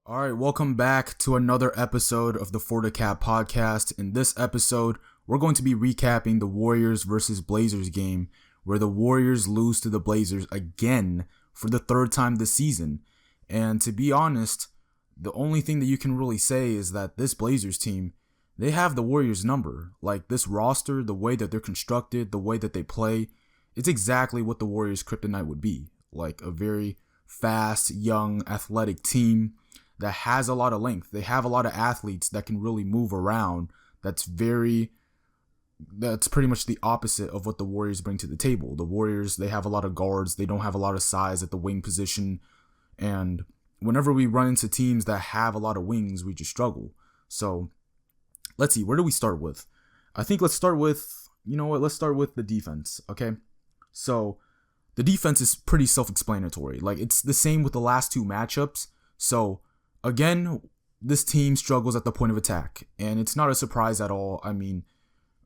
All right, welcome back to another episode of the For the Cap podcast. In this episode, we're going to be recapping the Warriors versus Blazers game, where the Warriors lose to the Blazers again for the third time this season. And to be honest, the only thing that you can really say is that this Blazers team, they have the Warriors number. Like this roster, the way that they're constructed, the way that they play, it's exactly what the Warriors kryptonite would be. Like a very fast, young, athletic team that has a lot of length. They have a lot of athletes that can really move around. That's pretty much the opposite of what the Warriors bring to the table. The Warriors, they have a lot of guards. They don't have a lot of size at the wing position. And whenever we run into teams that have a lot of wings, we just struggle. So let's see, where do we start with? I think let's start with the defense, okay? So the defense is pretty self-explanatory. Like it's the same with the last two matchups. So again, this team struggles at the point of attack, and it's not a surprise at all. I mean,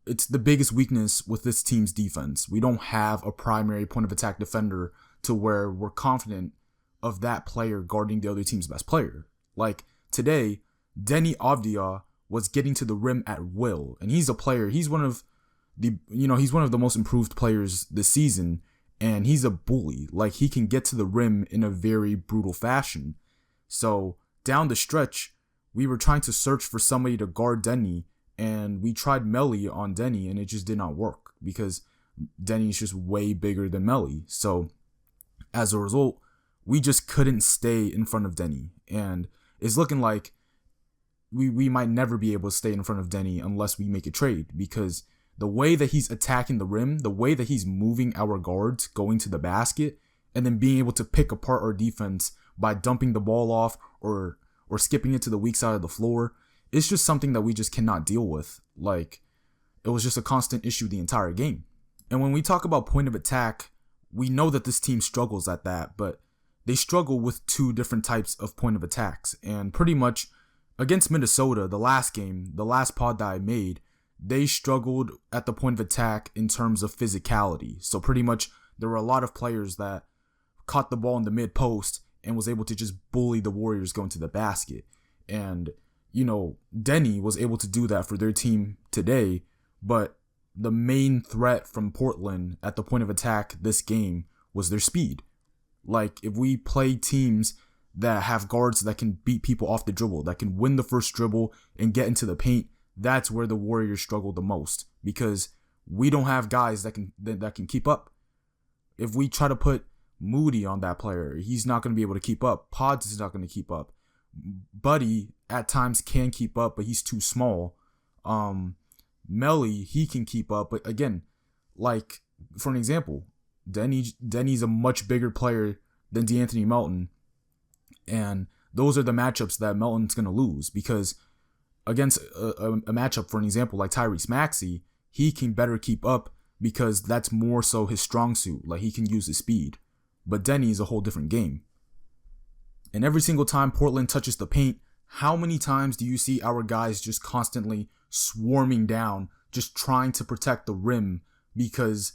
it's the biggest weakness with this team's defense. We don't have a primary point of attack defender to where we're confident of that player guarding the other team's best player. Like today, Deni Avdija was getting to the rim at will, and he's a player. He's one of the most improved players this season, and he's a bully. Like he can get to the rim in a very brutal fashion. So down the stretch, we were trying to search for somebody to guard Deni, and we tried Melli on Deni, and it just did not work because Deni is just way bigger than Melli. So as a result, we just couldn't stay in front of Deni, and it's looking like we might never be able to stay in front of Deni unless we make a trade, because the way that he's attacking the rim, the way that he's moving our guards going to the basket, and then being able to pick apart our defense by dumping the ball off or skipping it to the weak side of the floor, it's just something that we just cannot deal with. Like, it was just a constant issue the entire game. And when we talk about point of attack, we know that this team struggles at that, but they struggle with two different types of point of attacks. And pretty much against Minnesota, the last game, the last pod that I made, they struggled at the point of attack in terms of physicality. So pretty much there were a lot of players that caught the ball in the mid post and was able to just bully the Warriors going to the basket. And, Deni was able to do that for their team today, but the main threat from Portland at the point of attack this game was their speed. Like, if we play teams that have guards that can beat people off the dribble, that can win the first dribble and get into the paint, that's where the Warriors struggle the most, because we don't have guys that can keep up. If we try to put Moody on that player, he's not going to be able to keep up. Pods is not going to keep up. Buddy at times can keep up, but he's too small. Melli, he can keep up, but again, like for an example, Deni's a much bigger player than DeAnthony Melton, and those are the matchups that Melton's going to lose, because against a matchup, for an example, like Tyrese Maxey, he can better keep up because that's more so his strong suit. Like he can use his speed. But Deni is a whole different game. And every single time Portland touches the paint, how many times do you see our guys just constantly swarming down, just trying to protect the rim, because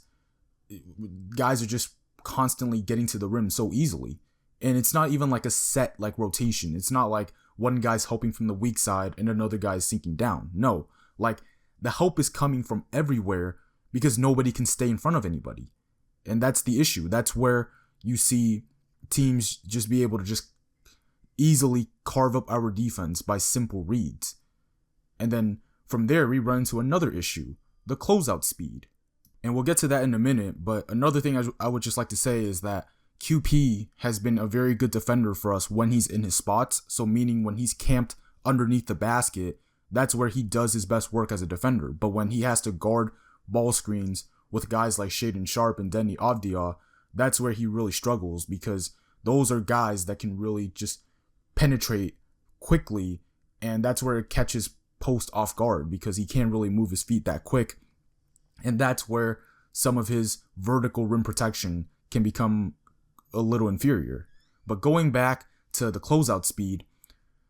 guys are just constantly getting to the rim so easily. And it's not even like a set like rotation. It's not like one guy's helping from the weak side and another guy's sinking down. No, like the help is coming from everywhere because nobody can stay in front of anybody. And that's the issue. That's where you see teams just be able to just easily carve up our defense by simple reads. And then from there, we run into another issue, the closeout speed. And we'll get to that in a minute, but another thing I would just like to say is that QP has been a very good defender for us when he's in his spots. So meaning when he's camped underneath the basket, that's where he does his best work as a defender. But when he has to guard ball screens with guys like Shaedon Sharpe and Deni Avdija, that's where he really struggles, because those are guys that can really just penetrate quickly, and that's where it catches post off guard because he can't really move his feet that quick. And that's where some of his vertical rim protection can become a little inferior. But going back to the closeout speed,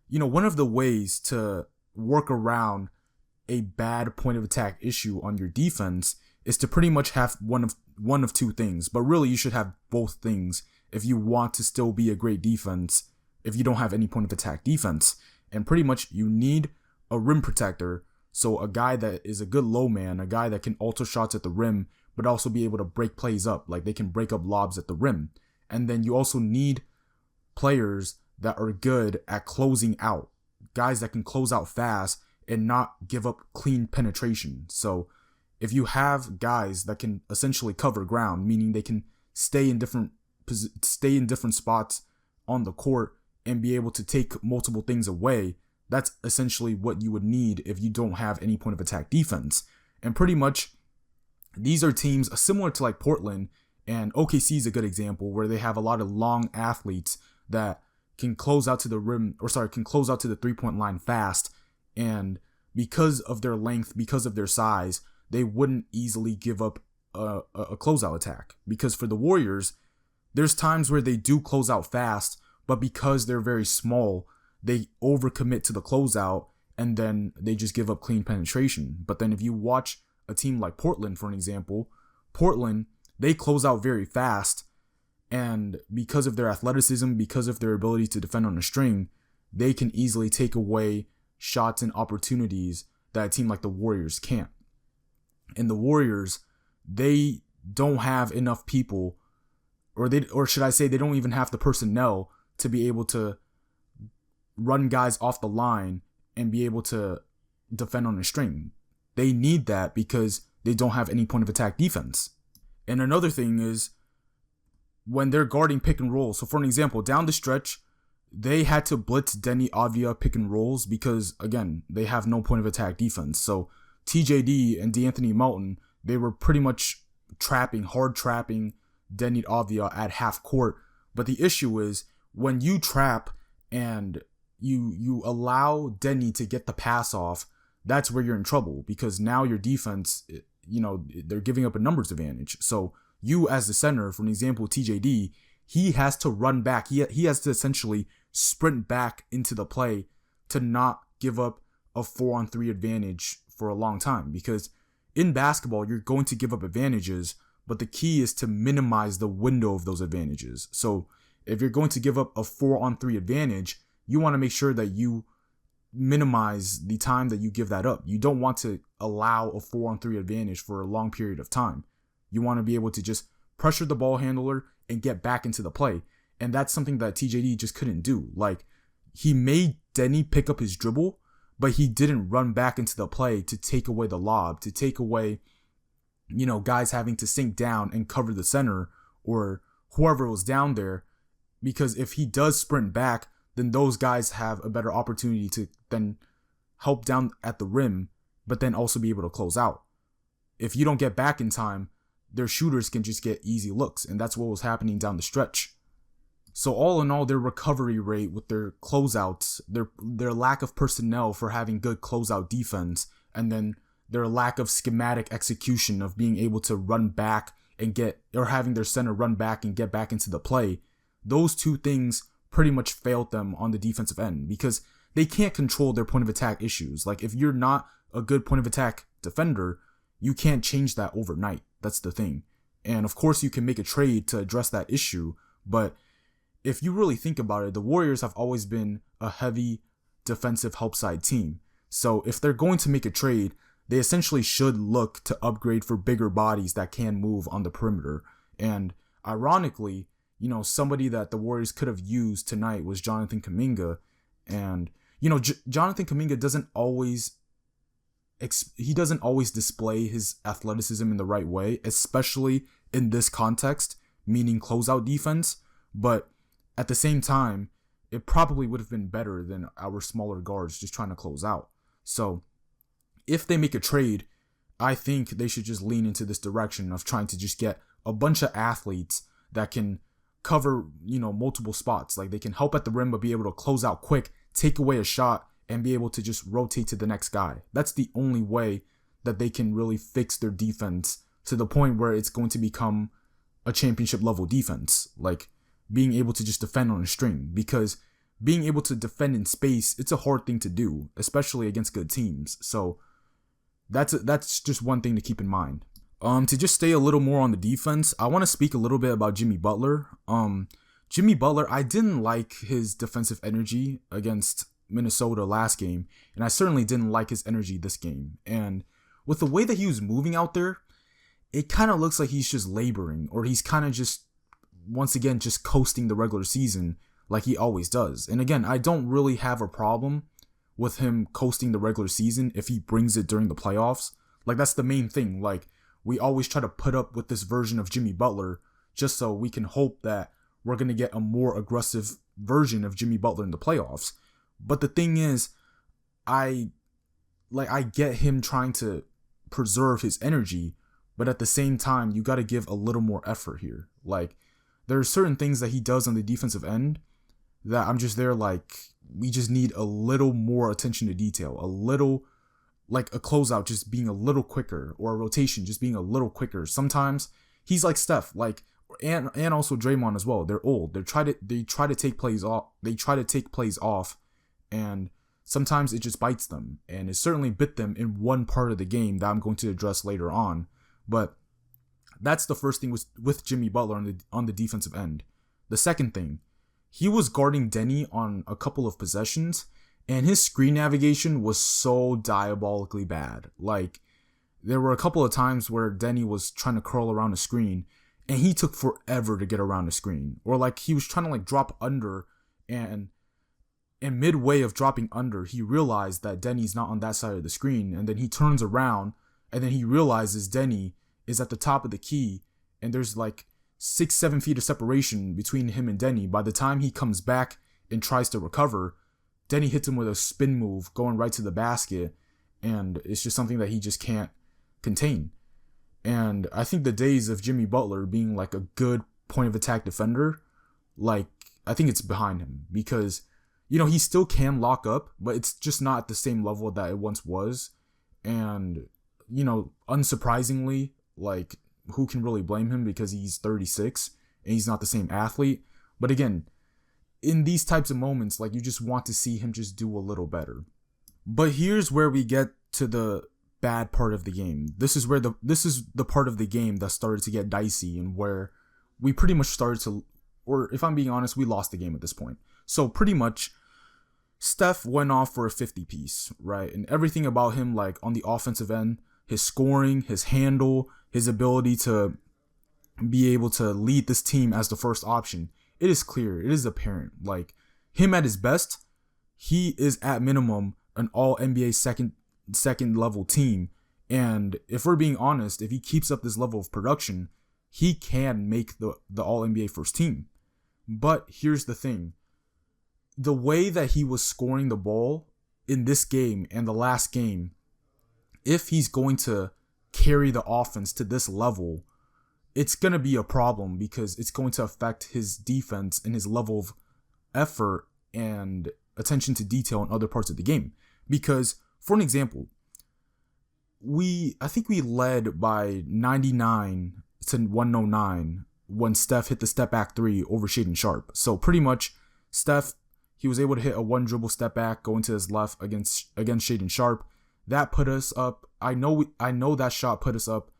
one of the ways to work around a bad point of attack issue on your defense is to pretty much have one of two things, but really you should have both things if you want to still be a great defense if you don't have any point of attack defense. And pretty much you need a rim protector. So a guy that is a good low man, a guy that can alter shots at the rim, but also be able to break plays up. Like they can break up lobs at the rim. And then you also need players that are good at closing out. Guys that can close out fast and not give up clean penetration. So if you have guys that can essentially cover ground, meaning they can stay in different spots on the court and be able to take multiple things away, that's essentially what you would need if you don't have any point of attack defense. And pretty much these are teams similar to like Portland, and OKC is a good example where they have a lot of long athletes that can close out to the rim, can close out to the 3-point line fast. And because of their length, because of their size, they wouldn't easily give up a closeout attack. Because for the Warriors, there's times where they do close out fast, but because they're very small, they overcommit to the closeout and then they just give up clean penetration. But then if you watch a team like Portland, for an example, Portland, they close out very fast, and because of their athleticism, because of their ability to defend on a string, they can easily take away shots and opportunities that a team like the Warriors can't. And the Warriors, they don't have enough people, or should I say they don't even have the personnel to be able to run guys off the line and be able to defend on a string. They need that because they don't have any point of attack defense. And another thing is when they're guarding pick and roll. So for an example, down the stretch, they had to blitz Deni Avdija pick and rolls because, again, they have no point of attack defense. So TJD and De'Anthony Melton, they were pretty much hard trapping Deni Avdija at half court. But the issue is when you trap and you allow Deni to get the pass off, that's where you're in trouble because now your defense, they're giving up a numbers advantage. So you as the center, for an example, TJD, he has to run back. He has to essentially sprint back into the play to not give up a 4-on-3 advantage for a long time, because in basketball, you're going to give up advantages, but the key is to minimize the window of those advantages. So if you're going to give up a 4-on-3 advantage, you want to make sure that you minimize the time that you give that up. You don't want to allow a 4-on-3 advantage for a long period of time. You want to be able to just pressure the ball handler and get back into the play. And that's something that TJD just couldn't do. Like, he made Deni pick up his dribble, but he didn't run back into the play to take away the lob, to take away, guys having to sink down and cover the center or whoever was down there. Because if he does sprint back, then those guys have a better opportunity to then help down at the rim, but then also be able to close out. If you don't get back in time, their shooters can just get easy looks, and that's what was happening down the stretch. So all in all, their recovery rate with their closeouts, their lack of personnel for having good closeout defense, and then their lack of schematic execution of being able to run back and having their center run back and get back into the play, those two things pretty much failed them on the defensive end because they can't control their point of attack issues. Like, if you're not a good point of attack defender, you can't change that overnight. That's the thing. And of course you can make a trade to address that issue, but if you really think about it, the Warriors have always been a heavy defensive help side team. So if they're going to make a trade, they essentially should look to upgrade for bigger bodies that can move on the perimeter. And ironically, somebody that the Warriors could have used tonight was Jonathan Kuminga. And, Jonathan Kuminga doesn't always display his athleticism in the right way, especially in this context, meaning closeout defense. But at the same time, it probably would have been better than our smaller guards just trying to close out. So if they make a trade, I think they should just lean into this direction of trying to just get a bunch of athletes that can cover, multiple spots. Like, they can help at the rim, but be able to close out quick, take away a shot, and be able to just rotate to the next guy. That's the only way that they can really fix their defense to the point where it's going to become a championship level defense. Like, being able to just defend on a string, because being able to defend in space, it's a hard thing to do, especially against good teams. So that's just one thing to keep in mind. To just stay a little more on the defense, I want to speak a little bit about Jimmy Butler. Jimmy Butler, I didn't like his defensive energy against Minnesota last game, and I certainly didn't like his energy this game. And with the way that he was moving out there, it kind of looks like he's just laboring, or he's kind of just, once again, just coasting the regular season like he always does. And again, I don't really have a problem with him coasting the regular season if he brings it during the playoffs. Like, that's the main thing. Like, we always try to put up with this version of Jimmy Butler just so we can hope that we're going to get a more aggressive version of Jimmy Butler in the playoffs. But the thing is, I get him trying to preserve his energy, but at the same time, you got to give a little more effort here. Like, there are certain things that he does on the defensive end that I'm just there like, we just need a little more attention to detail, a little, like a closeout just being a little quicker, or a rotation just being a little quicker. Sometimes he's like Steph, like, and also Draymond as well. They're old. They try to take plays off, and sometimes it just bites them, and it certainly bit them in one part of the game that I'm going to address later on. But that's the first thing with Jimmy Butler on the defensive end. The second thing, he was guarding Denny on a couple of possessions, and his screen navigation was so diabolically bad. Like, there were a couple of times where Denny was trying to curl around a screen, and he took forever to get around the screen. Or like, he was trying to like drop under, and midway of dropping under, he realized that Denny's not on that side of the screen, and then he turns around, and then he realizes Denny is at the top of the key, and there's like 6-7 feet of separation between him and Denny. By the time he comes back and tries to recover, Denny hits him with a spin move going right to the basket, and it's just something that he just can't contain. And I think the days of Jimmy Butler being like a good point of attack defender, like, I think it's behind him, because, you know, he still can lock up, but it's just not at the same level that it once was. And, you know, unsurprisingly, like, who can really blame him, because he's 36 and he's not the same athlete. But again, in these types of moments, like, you just want to see him just do a little better. But here's where we get to the bad part of the game. This is the part of the game that started to get dicey, and where we pretty much started to, or if I'm being honest, we lost the game at this point. So pretty much, Steph went off for a 50 piece, right? And everything about him, like on the offensive end, his scoring, his handle, his ability to be able to lead this team as the first option, it is clear, it is apparent. Like, him at his best, he is at minimum an all NBA second level team. And if we're being honest, if he keeps up this level of production, he can make the all NBA first team. But here's the thing. The way that he was scoring the ball in this game and the last game, if he's going to carry the offense to this level, it's going to be a problem, because it's going to affect his defense and his level of effort and attention to detail in other parts of the game. Because, for an example, I think we led by 99 to 109 when Steph hit the step back three over Shaedon Sharpe. So pretty much, Steph, he was able to hit a one dribble step back going to his left against Shaedon Sharpe. That put us up. I know that shot put us up.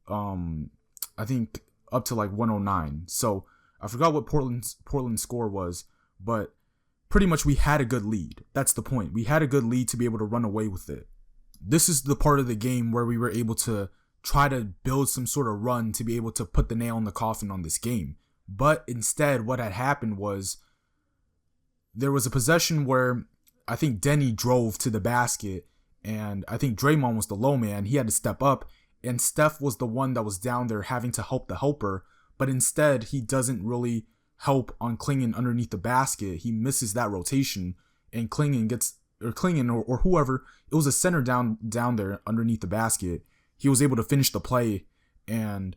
I think up to like 109. So I forgot what Portland's score was, but pretty much we had a good lead. That's the point. We had a good lead to be able to run away with it. This is the part of the game where we were able to try to build some sort of run to be able to put the nail in the coffin on this game. But instead, what had happened was there was a possession where I think Denny drove to the basket, and I think Draymond was the low man. He had to step up, and Steph was the one that was down there having to help the helper. But instead, he doesn't really help on Clingan underneath the basket. He misses that rotation, and Clingan or whoever, it was a center down there underneath the basket. He was able to finish the play, and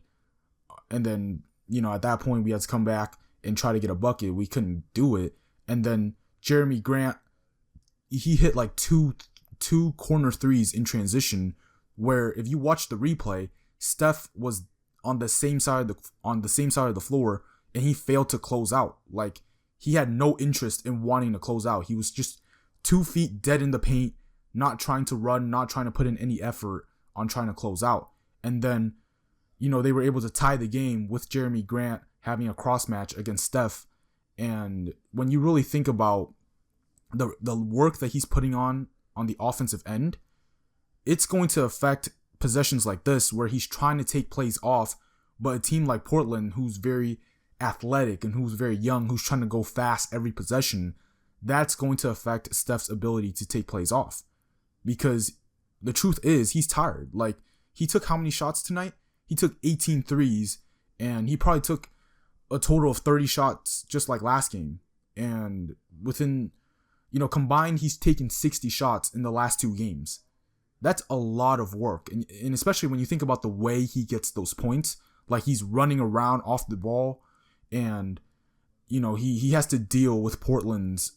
then, you know, at that point we had to come back and try to get a bucket. We couldn't do it. And then Jeremy Grant, he hit like two corner threes in transition, where if you watch the replay, Steph was on the same side of the floor, and he failed to close out. Like, he had no interest in wanting to close out. He was just 2 feet dead in the paint, not trying to run, not trying to put in any effort on trying to close out. And then, you know, they were able to tie the game with Jeremy Grant having a cross match against Steph. And when you really think about the work that he's putting on the offensive end, it's going to affect possessions like this where he's trying to take plays off, but a team like Portland, who's very athletic and who's very young, who's trying to go fast every possession, that's going to affect Steph's ability to take plays off. Because the truth is, he's tired. Like, he took how many shots tonight? He took 18 threes, and he probably took a total of 30 shots just like last game. And within, combined, he's taken 60 shots in the last 2 games. That's a lot of work. And especially when you think about the way he gets those points, like he's running around off the ball, and, he has to deal with Portland's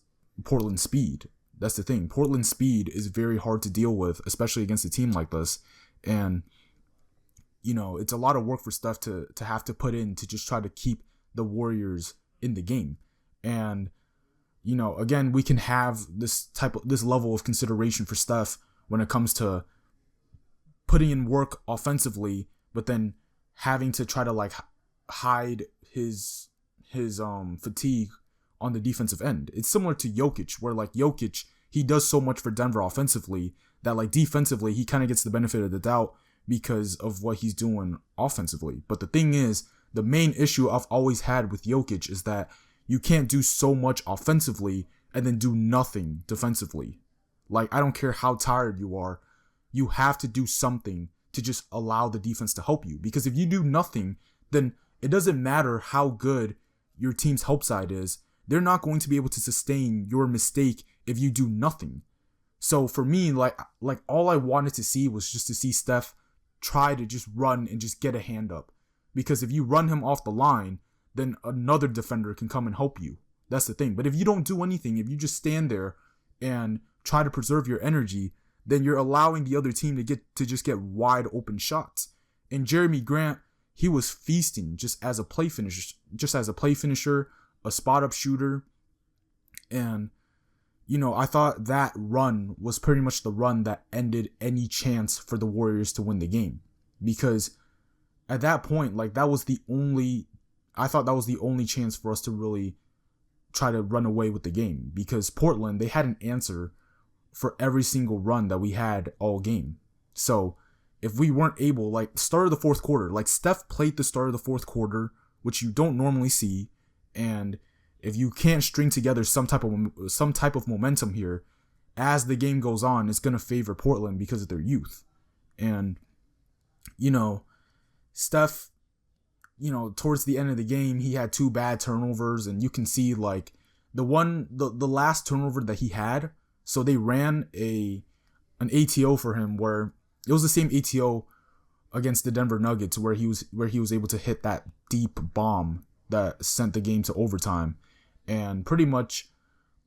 speed. That's the thing. Portland's speed is very hard to deal with, especially against a team like this. And, it's a lot of work for Steph to have to put in to just try to keep the Warriors in the game. And, again, we can have this level of consideration for Steph when it comes to putting in work offensively, but then having to try to hide his fatigue on the defensive end. It's similar to Jokic, where Jokic, he does so much for Denver offensively that defensively he kind of gets the benefit of the doubt because of what he's doing offensively. But the thing is, the main issue I've always had with Jokic is that you can't do so much offensively and then do nothing defensively. I don't care how tired you are, you have to do something to just allow the defense to help you. Because if you do nothing, then it doesn't matter how good your team's help side is. They're not going to be able to sustain your mistake if you do nothing. So for me, all I wanted to see was just to see Steph try to just run and just get a hand up. Because if you run him off the line, then another defender can come and help you. That's the thing. But if you don't do anything, if you just stand there and try to preserve your energy, then you're allowing the other team to just get wide open shots. And Jeremy Grant, he was feasting just as a play finisher, a spot up shooter. And, I thought that run was pretty much the run that ended any chance for the Warriors to win the game. Because at that point, that was the only chance for us to really try to run away with the game. Because Portland, they had an answer for every single run that we had all game. So if we weren't able, start of the fourth quarter, Steph played the start of the fourth quarter, which you don't normally see. And if you can't string together some type of momentum here, as the game goes on, it's going to favor Portland because of their youth. And, Steph, towards the end of the game, he had 2 bad turnovers, and you can see the last turnover that he had. So they ran an ATO for him where it was the same ATO against the Denver Nuggets where he was able to hit that deep bomb that sent the game to overtime. And pretty much,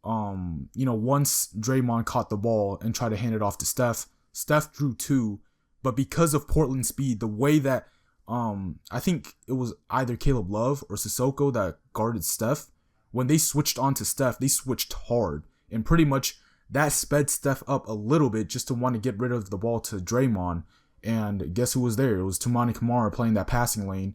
once Draymond caught the ball and tried to hand it off to Steph drew 2, but because of Portland's speed, the way that I think it was either Caleb Love or Sissoko that guarded Steph, when they switched on to Steph, they switched hard, and pretty much that sped Steph up a little bit just to want to get rid of the ball to Draymond. And guess who was there? It was Toumani Camara playing that passing lane,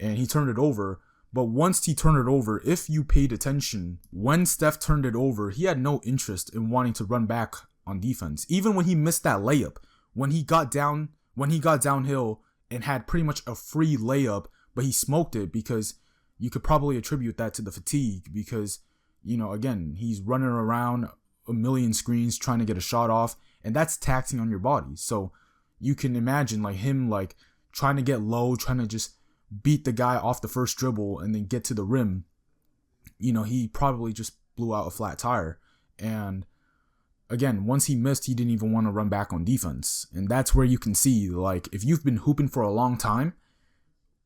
and he turned it over. But once he turned it over, if you paid attention, when Steph turned it over, he had no interest in wanting to run back on defense. Even when he missed that layup, when he got downhill and had pretty much a free layup, but he smoked it because you could probably attribute that to the fatigue because, again, he's running around a million screens trying to get a shot off, and that's taxing on your body. So you can imagine him trying to get low, trying to just beat the guy off the first dribble and then get to the rim. He probably just blew out a flat tire. And again, once he missed, he didn't even want to run back on defense. And that's where you can see, if you've been hooping for a long time,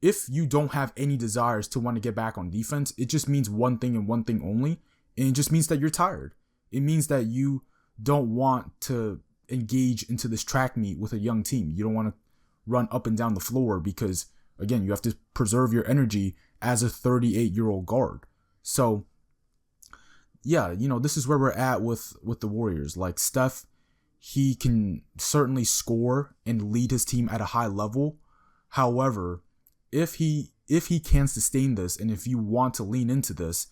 if you don't have any desires to want to get back on defense, it just means one thing and one thing only. And it just means that you're tired. It means that you don't want to engage into this track meet with a young team. You don't want to run up and down the floor because, again, you have to preserve your energy as a 38-year-old guard. So, yeah, this is where we're at with the Warriors. Steph, he can certainly score and lead his team at a high level. However, if he can sustain this and if you want to lean into this,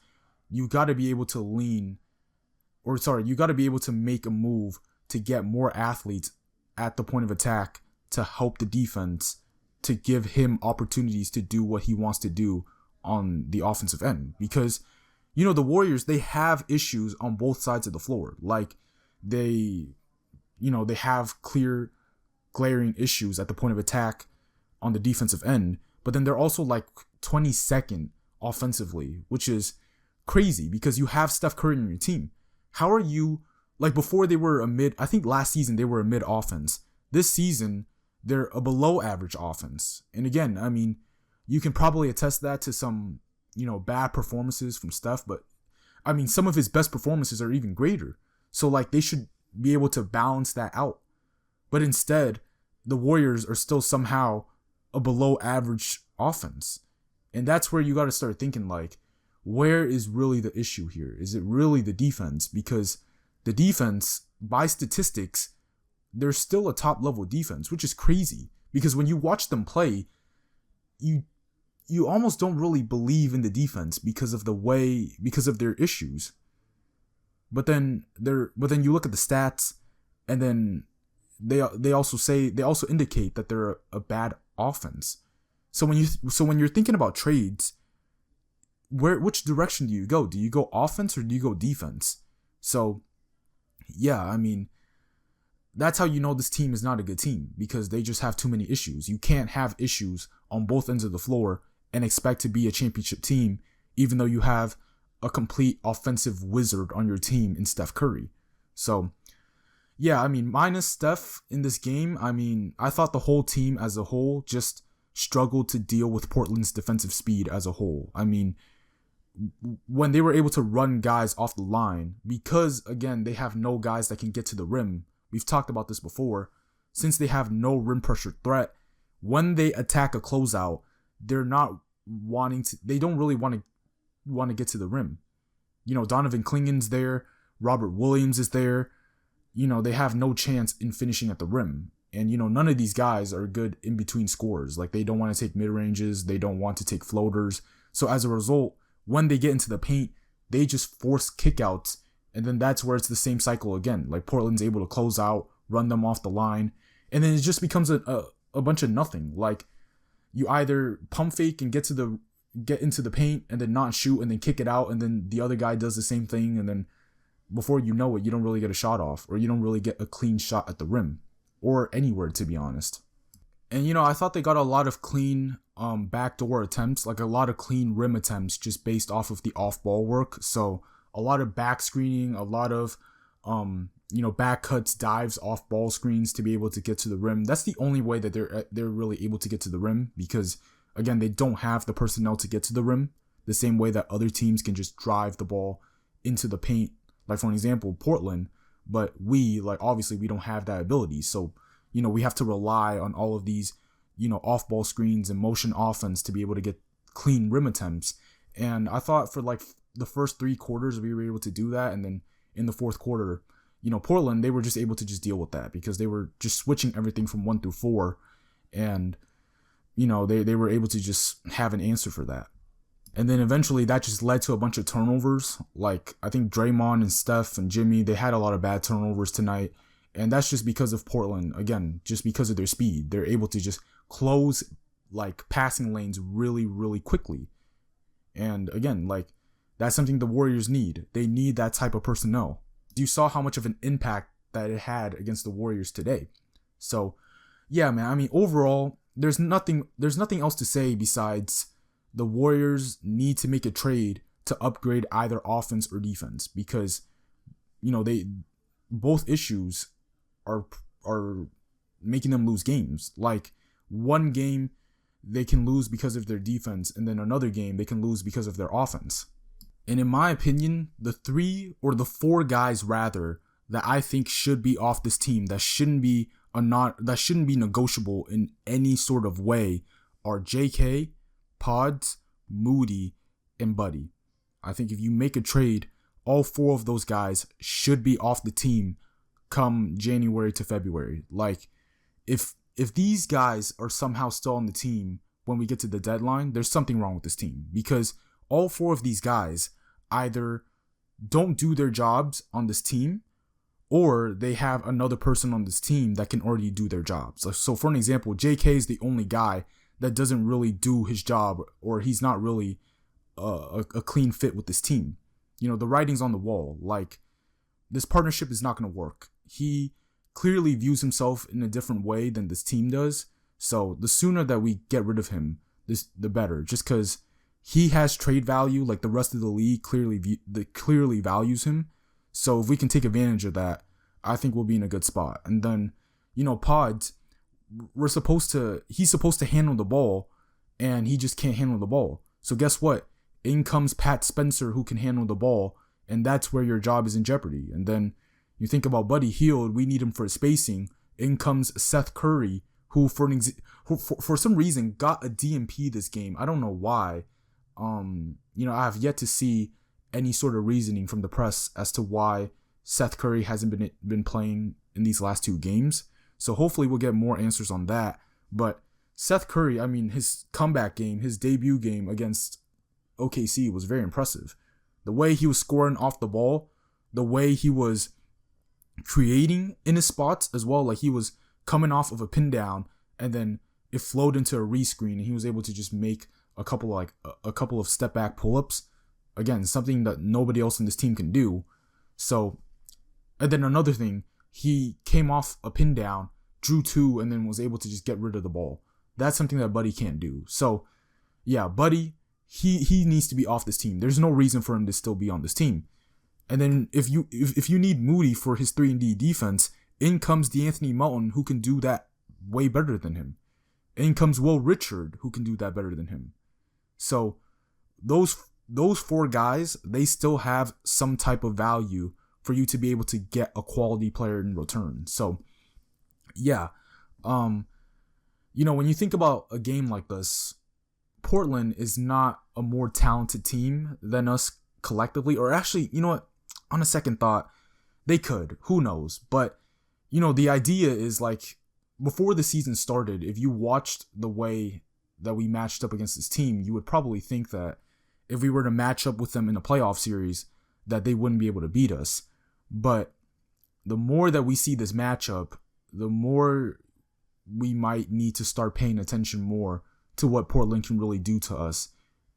you got to be able to you got to be able to make a move to get more athletes at the point of attack to help the defense, to give him opportunities to do what he wants to do on the offensive end. Because, the Warriors, they have issues on both sides of the floor. Like, they have clear, glaring issues at the point of attack on the defensive end, but then they're also like 22nd offensively, which is crazy because you have Steph Curry on your team. How are you, like, before they were I think last season they were a mid offense. This season, they're a below average offense. And again, I mean, you can probably attest that to some, bad performances from Steph, but I mean, some of his best performances are even greater. So, like, they should be able to balance that out. But instead, the Warriors are still somehow a below average offense. And that's where you got to start thinking, like, where is really the issue here? Is it really the defense? Because the defense, by statistics, they're still a top level defense, which is crazy. Because when you watch them play, you almost don't really believe in the defense because of their issues. But then you look at the stats, and then they also indicate that they're a bad offense. So when you're thinking about trades, which direction do you go? Do you go offense or do you go defense? So, yeah, I mean, that's how you know this team is not a good team, because they just have too many issues. You can't have issues on both ends of the floor and expect to be a championship team, even though you have a complete offensive wizard on your team in Steph Curry. So, yeah, I mean, minus Steph in this game, I mean, I thought the whole team as a whole just struggled to deal with Portland's defensive speed as a whole. I mean, when they were able to run guys off the line, because, again, they have no guys that can get to the rim. We've talked about this before. Since they have no rim pressure threat, when they attack a closeout, they don't really want to get to the rim. Donovan Clingan's there, Robert Williams is there. They have no chance in finishing at the rim. And, none of these guys are good in between scores. Like, they don't want to take mid-ranges. They don't want to take floaters. So as a result, when they get into the paint, they just force kickouts. And then that's where it's the same cycle again. Like, Portland's able to close out, run them off the line. And then it just becomes a bunch of nothing. Like, you either pump fake and get into the paint and then not shoot and then kick it out. And then the other guy does the same thing. And then before you know it, you don't really get a shot off, or you don't really get a clean shot at the rim or anywhere, to be honest. And, I thought they got a lot of clean backdoor attempts, like a lot of clean rim attempts just based off of the off-ball work. So a lot of back screening, a lot of, back cuts, dives, off ball screens to be able to get to the rim. That's the only way that they're really able to get to the rim, because, again, they don't have the personnel to get to the rim the same way that other teams can just drive the ball into the paint. Like, for an example, Portland, but obviously we don't have that ability. So, we have to rely on all of these, off ball screens and motion offense to be able to get clean rim attempts. And I thought for the first 3 quarters we were able to do that, and then in the fourth quarter, Portland, they were just able to just deal with that because they were just switching everything from 1 through 4, and they were able to just have an answer for that. And then eventually that just led to a bunch of turnovers. Like, I think Draymond and Steph and Jimmy, they had a lot of bad turnovers tonight, and that's just because of Portland. Again, just because of their speed, they're able to just close passing lanes really, really quickly. And again, that's something the Warriors need. They need that type of personnel. You saw how much of an impact that it had against the Warriors today. So, yeah, man, I mean, overall, there's nothing else to say besides the Warriors need to make a trade to upgrade either offense or defense, because, they both issues are making them lose games. Like, one game they can lose because of their defense, and then another game they can lose because of their offense. And in my opinion, the 3 or the 4 guys rather that I think should be off this team, that shouldn't be negotiable in any sort of way, are JK, Pods, Moody, and Buddy. I think if you make a trade, all 4 of those guys should be off the team come January to February. Like, if these guys are somehow still on the team when we get to the deadline, there's something wrong with this team, because all 4 of these guys, either don't do their jobs on this team, or they have another person on this team that can already do their jobs. So for an example, JK is the only guy that doesn't really do his job, or he's not really a clean fit with this team. You know, the writing's on the wall. Like, this partnership is not going to work. He clearly views himself in a different way than this team does. So the sooner that we get rid of him, the better. Just because he has trade value, like the rest of the league clearly values him. So if we can take advantage of that, I think we'll be in a good spot. And then, you know, Pods, he's supposed to handle the ball, and he just can't handle the ball. So guess what? In comes Pat Spencer, who can handle the ball, and that's where your job is in jeopardy. And then you think about Buddy Hield, we need him for spacing. In comes Seth Curry, who for some reason got a DNP this game. I don't know why. You know, I have yet to see any sort of reasoning from the press as to why Seth Curry hasn't been playing in these last 2 games. So hopefully we'll get more answers on that. But Seth Curry, I mean, his comeback game, his debut game against OKC was very impressive. The way he was scoring off the ball, the way he was creating in his spots as well. Like, he was coming off of a pin down, and then it flowed into a rescreen, and he was able to just make a couple of step back pull-ups. Again, something that nobody else in this team can do. So, and then another thing, he came off a pin down, drew 2, and then was able to just get rid of the ball. That's something that Buddy can't do. So, yeah, Buddy, he needs to be off this team. There's no reason for him to still be on this team. And then if you need Moody for his 3-and-D defense, in comes DeAnthony Melton, who can do that way better than him. In comes Will Richard, who can do that better than him. So those 4 guys, they still have some type of value for you to be able to get a quality player in return. So, yeah. You know, when you think about a game like this, Portland is not a more talented team than us collectively. Or actually, you know what? On a second thought, they could. Who knows? But, you know, the idea is, like, before the season started, if you watched the way that we matched up against this team, you would probably think that if we were to match up with them in a playoff series, that they wouldn't be able to beat us. But the more that we see this matchup, the more we might need to start paying attention more to what Portland can really do to us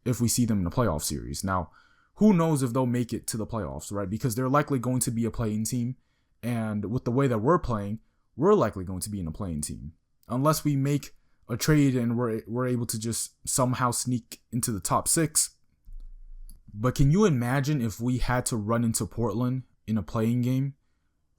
if we see them in a playoff series. Now, who knows if they'll make it to the playoffs, right? Because they're likely going to be a play-in team. And with the way that we're playing, we're likely going to be in a play-in team. Unless we make a trade and we're able to just somehow sneak into the top 6. But can you imagine if we had to run into Portland in a play-in game?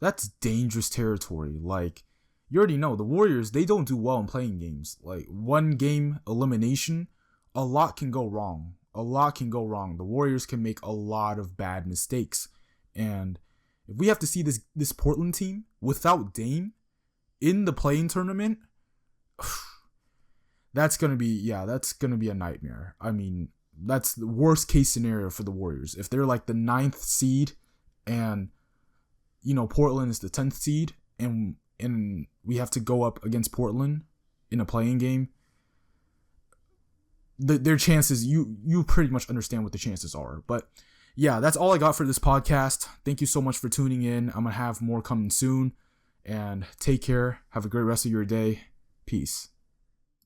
That's dangerous territory. Like, you already know, the Warriors, they don't do well in play-in games. Like, 1 game elimination, a lot can go wrong. A lot can go wrong. The Warriors can make a lot of bad mistakes. And if we have to see this Portland team without Dame in the play-in tournament, that's going to be a nightmare. I mean, that's the worst case scenario for the Warriors. If they're like the 9th seed and, you know, Portland is the 10th seed and we have to go up against Portland in a play-in game, their chances, you pretty much understand what the chances are. But yeah, that's all I got for this podcast. Thank you so much for tuning in. I'm going to have more coming soon. And take care. Have a great rest of your day. Peace.